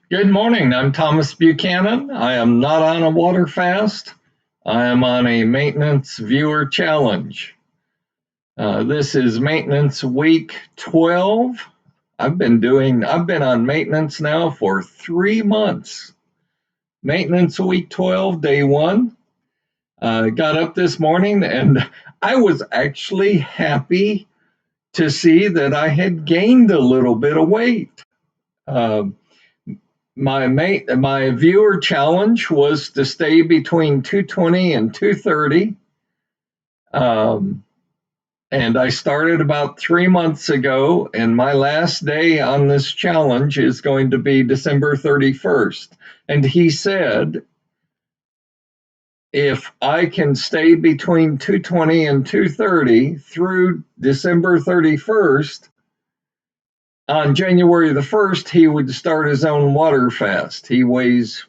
Good morning. I'm Thomas Buchanan. I am not on a water fast. I am on a maintenance viewer challenge. This is maintenance week 12. I've been on maintenance now for 3 months. Maintenance week 12, day one. Got up this morning and I was actually happy to see that I had gained a little bit of weight. Uh, my viewer challenge was to stay between 220 and 230. Um, and I started about 3 months ago, and my last day on this challenge is going to be December 31st. And he said, if I can stay between 220 and 230 through December 31st, on January the 1st, he would start his own water fast. He weighs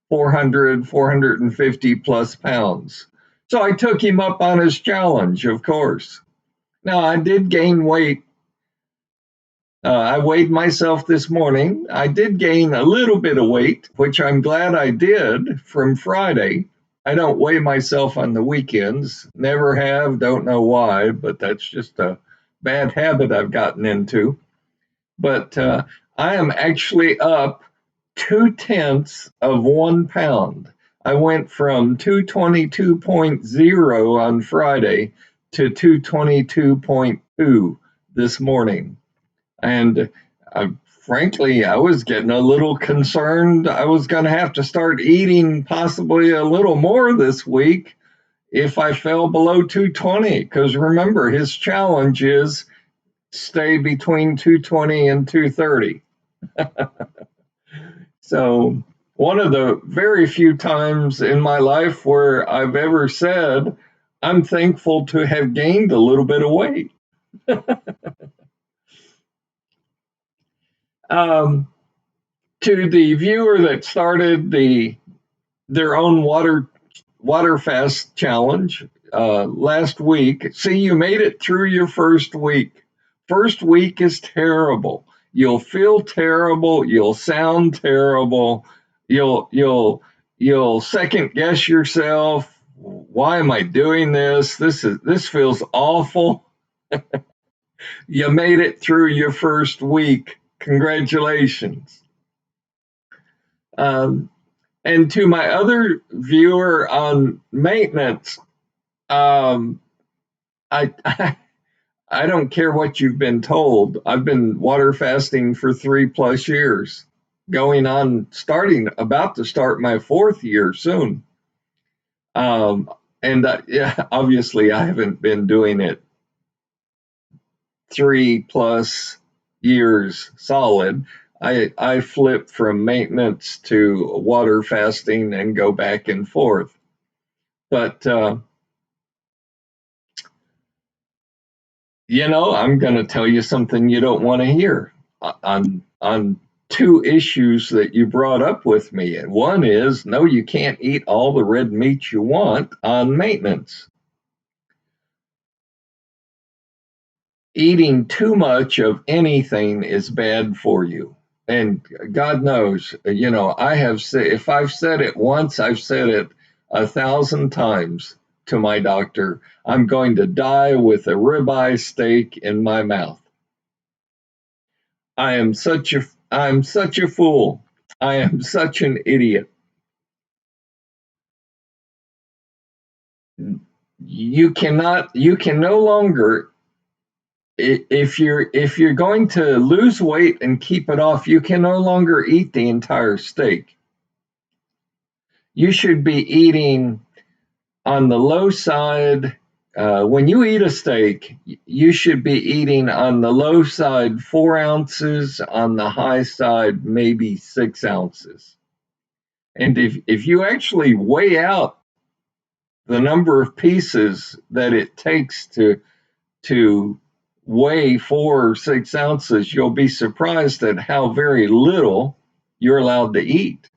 450 plus pounds. So I took him up on his challenge, of course. Now, I did gain weight. I weighed myself this morning. I did gain a little bit of weight, which I'm glad I did from Friday. I don't weigh myself on the weekends. Never have, don't know why, but that's just a bad habit I've gotten into. But I am actually up 2/10 of 1 pound. I went from 222.0 on Friday to 222.2 this morning. And frankly, I was getting a little concerned. I was going to have to start eating possibly a little more this week if I fell below 220. Because remember, his challenge is stay between 220 and 230. So, one of the very few times in my life where I've ever said, I'm thankful to have gained a little bit of weight. um, to the viewer that started their own water fast challenge last week, see, you made it through your first week. First week is terrible. You'll feel terrible. You'll sound terrible. You'll second guess yourself. Why am I doing this? This feels awful. You made it through your first week. Congratulations. Um, and to my other viewer on maintenance, um, I, I don't care what you've been told. I've been water fasting for 3+ years, about to start my fourth year soon. And yeah, obviously, I haven't been doing it 3+ years solid. I flip from maintenance to water fasting and go back and forth. But I'm going to tell you something you don't want to hear on two issues that you brought up with me. And one is, no, you can't eat all the red meat you want on maintenance. Eating too much of anything is bad for you. And God knows, I have said, if I've said it once, I've said it 1,000 times to my doctor. I'm going to die with a ribeye steak in my mouth. I'm such a fool. I am such an idiot. You can no longer, if you're going to lose weight and keep it off, you can no longer eat the entire steak. You should be eating on the low side. When you eat a steak, you should be eating on the low side 4 ounces, on the high side maybe 6 ounces. And if you actually weigh out the number of pieces that it takes to weigh 4 or 6 ounces, you'll be surprised at how very little you're allowed to eat.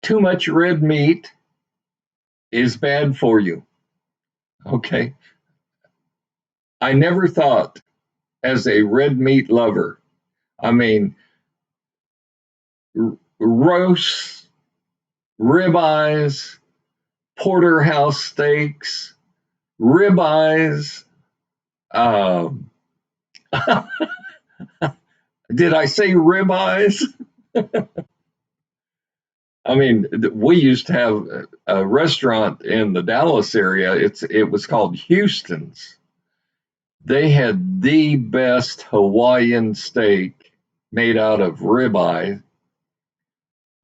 Too much red meat is bad for you. Okay. I never thought, as a red meat lover, I mean, roasts, ribeyes, porterhouse steaks, ribeyes. Um, did I say ribeyes? I mean, we used to have a restaurant in the Dallas area. It was called Houston's. They had the best Hawaiian steak made out of ribeye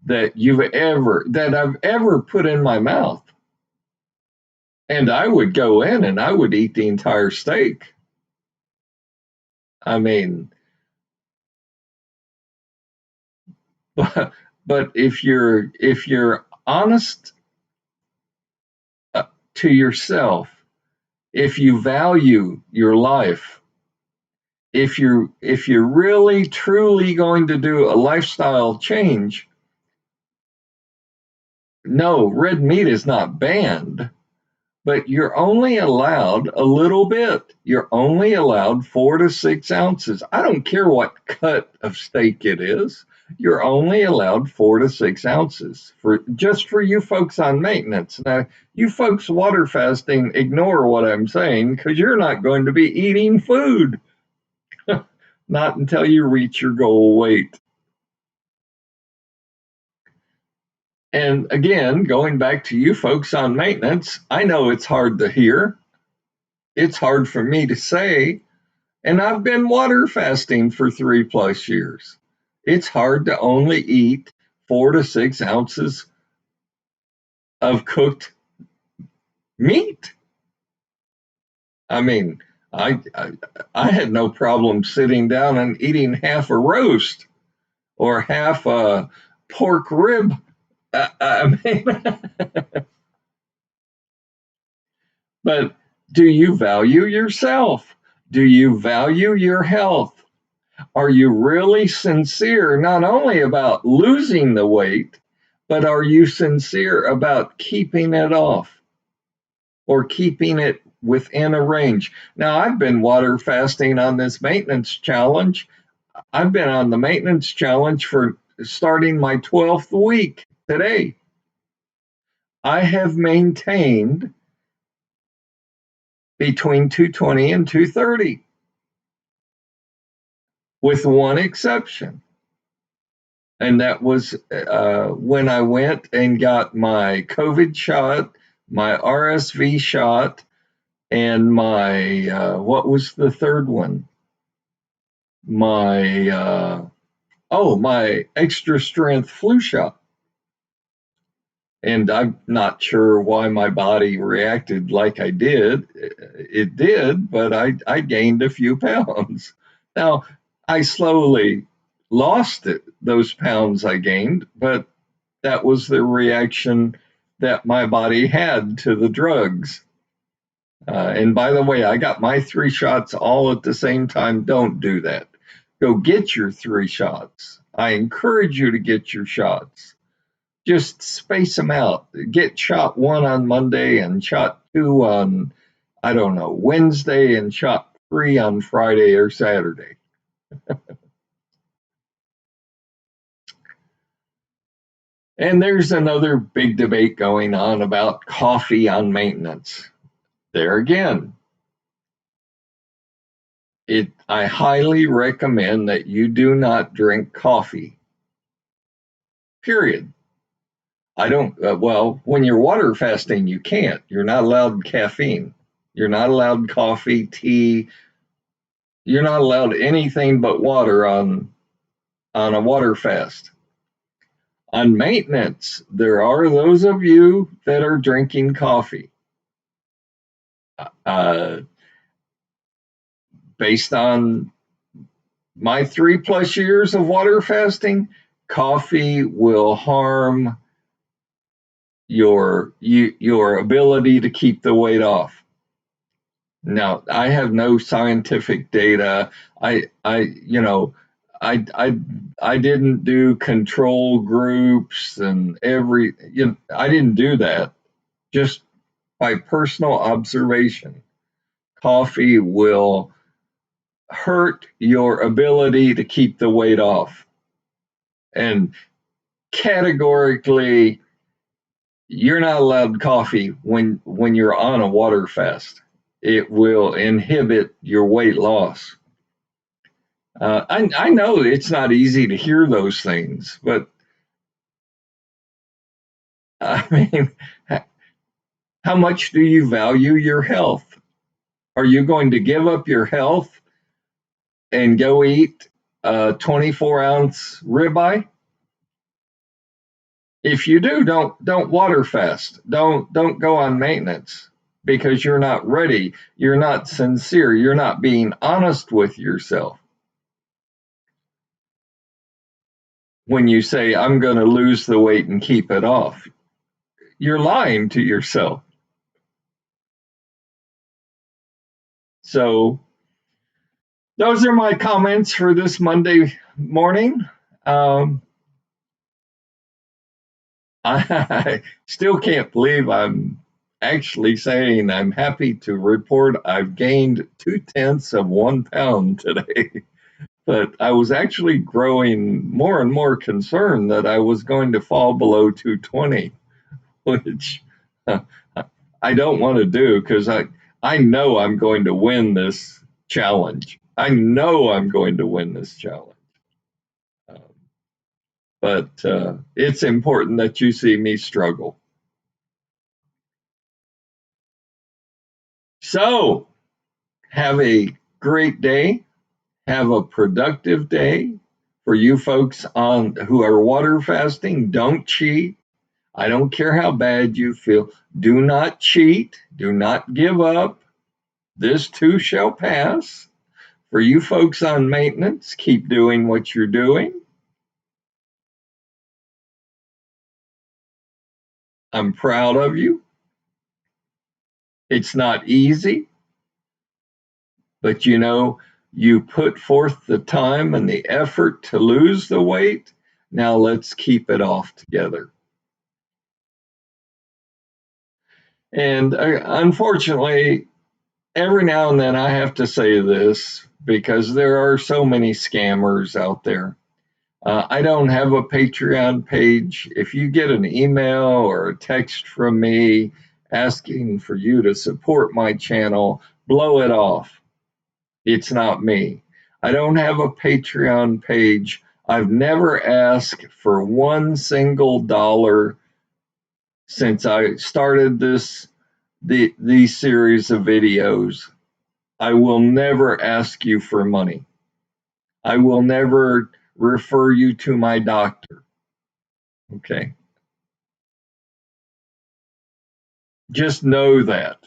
that I've ever put in my mouth. And I would go in and I would eat the entire steak. I mean, but if you're honest to yourself, if you value your life, if you're really truly going to do a lifestyle change, no, red meat is not banned, but you're only allowed a little bit. You're only allowed 4 to 6 ounces. I don't care what cut of steak it is. You're only allowed 4 to 6 ounces for you folks on maintenance. Now, you folks water fasting, ignore what I'm saying because you're not going to be eating food, not until you reach your goal weight. And again, going back to you folks on maintenance, I know it's hard to hear. It's hard for me to say, and I've been water fasting for 3 plus years. It's hard to only eat 4 to 6 ounces of cooked meat. I mean, I had no problem sitting down and eating half a roast or half a pork rib. I mean, but do you value yourself? Do you value your health? Are you really sincere not only about losing the weight, but are you sincere about keeping it off or keeping it within a range? Now, I've been water fasting on this maintenance challenge. I've been on the maintenance challenge for starting my 12th week today. I have maintained between 220 and 230, with one exception. And that was when I went and got my COVID shot, my RSV shot, and my what was the third one? My my extra strength flu shot. And I'm not sure why my body reacted like I did. It did, but I gained a few pounds. Now, I slowly lost those pounds I gained, but that was the reaction that my body had to the drugs. And by the way, I got my 3 shots all at the same time. Don't do that. Go get your 3 shots. I encourage you to get your shots. Just space them out. Get shot 1 on Monday and shot 2 on, I don't know, Wednesday, and shot 3 on Friday or Saturday. And there's another big debate going on about coffee on maintenance. There again, I highly recommend that you do not drink coffee. Period. I don't, well, when you're water fasting, you can't. You're not allowed caffeine. You're not allowed coffee, tea. You're not allowed anything but water on a water fast. On maintenance, there are those of you that are drinking coffee. Uh, Based on my 3 plus years of water fasting, coffee will harm your ability to keep the weight off. Now, I have no scientific data. I didn't do control groups and I didn't do that. Just by personal observation, coffee will hurt your ability to keep the weight off. And categorically, you're not allowed coffee when you're on a water fast. It will inhibit your weight loss. I know it's not easy to hear those things, but I mean, how much do you value your health? Are you going to give up your health and go eat a 24-ounce ribeye? If you do, don't water fast. Don't go on maintenance because you're not ready. You're not sincere. You're not being honest with yourself. When you say I'm going to lose the weight and keep it off, you're lying to yourself. So those are my comments for this Monday morning. I still can't believe I'm actually saying I'm happy to report I've gained 0.2 pounds today. But I was actually growing more and more concerned that I was going to fall below 220, which I don't want to do because I know I'm going to win this challenge. I know I'm going to win this challenge. But it's important that you see me struggle. So, have a great day. Have a productive day. For you folks on who are water fasting, don't cheat. I don't care how bad you feel. Do not cheat. Do not give up. This too shall pass. For you folks on maintenance, keep doing what you're doing. I'm proud of you. It's not easy, but you put forth the time and the effort to lose the weight. Now let's keep it off together. And unfortunately, every now and then I have to say this because there are so many scammers out there. I don't have a Patreon page. If you get an email or a text from me asking for you to support my channel, blow it off. It's not me. I don't have a Patreon page. I've never asked for one single dollar since I started these series of videos. I will never ask you for money. I will never refer you to my doctor. Okay. Just know that.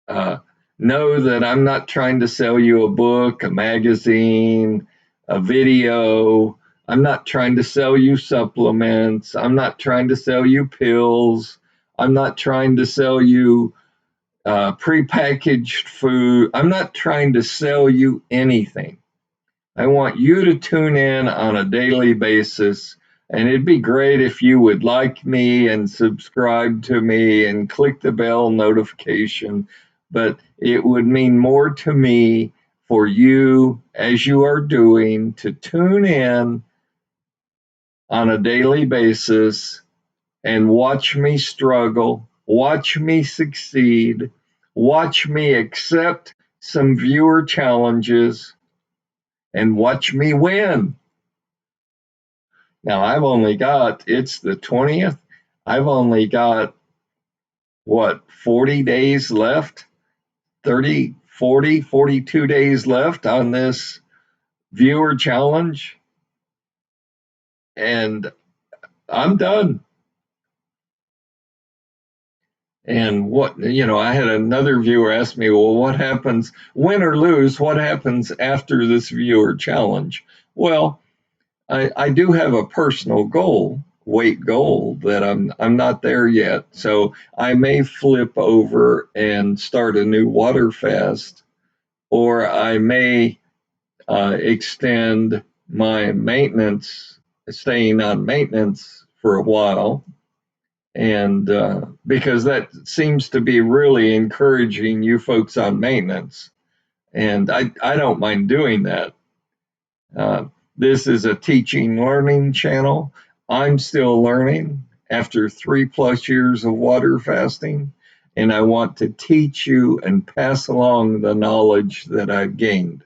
Uh, know that I'm not trying to sell you a book, a magazine, a video. I'm not trying to sell you supplements. I'm not trying to sell you pills. I'm not trying to sell you prepackaged food. I'm not trying to sell you anything. I want you to tune in on a daily basis. And it'd be great if you would like me and subscribe to me and click the bell notification. But it would mean more to me for you, as you are doing, to tune in on a daily basis and watch me struggle, watch me succeed, watch me accept some viewer challenges, and watch me win. Now it's the 20th. I've only got, 40 days left? 30, 40, 42 days left on this viewer challenge. And I'm done. And I had another viewer ask me, well, what happens, win or lose, what happens after this viewer challenge? Well, I do have a personal goal, weight goal, that I'm not there yet. So I may flip over and start a new water fast, or I may extend my maintenance, staying on maintenance for a while. And because that seems to be really encouraging you folks on maintenance. And I don't mind doing that. Uh, this is a teaching learning channel. I'm still learning after 3+ years of water fasting, and I want to teach you and pass along the knowledge that I've gained.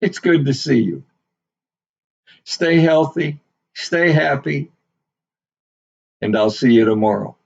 It's good to see you. Stay healthy, stay happy, and I'll see you tomorrow.